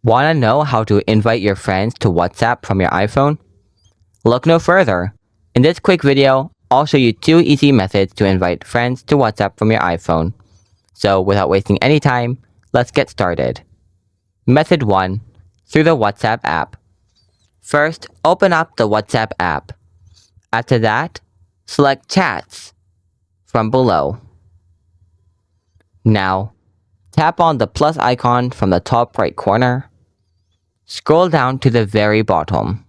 Want to know how to invite your friends to WhatsApp from your iPhone? Look no further. In this quick video, I'll show you 2 easy methods to invite friends to WhatsApp from your iPhone. So without wasting any time, let's get started. Method 1. Through the WhatsApp app. First, open up the WhatsApp app. After that, select Chats from below. Now, tap on the plus icon from the top right corner. Scroll down to the very bottom.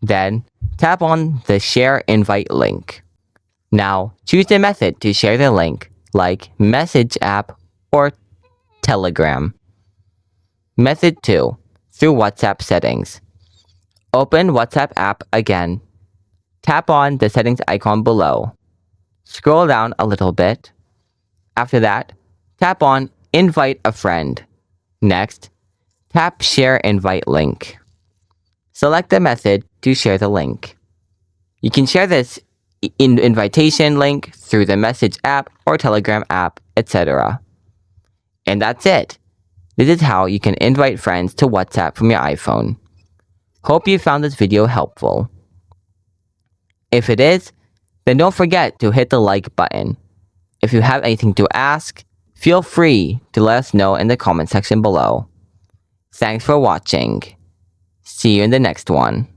Then, tap on the Share Invite link. Now, choose the method to share the link, like Message app or Telegram. Method 2. Through WhatsApp settings. Open WhatsApp app again. Tap on the settings icon below. Scroll down a little bit. After that, tap on Invite a friend. Next, tap Share Invite link. Select the method to share the link. You can share this invitation link through the Message app or Telegram app, etc. And that's it. This is how you can invite friends to WhatsApp from your iPhone. Hope you found this video helpful. If it is, then don't forget to hit the like button. If you have anything to ask, feel free to let us know in the comment section below. Thanks for watching. See you in the next one.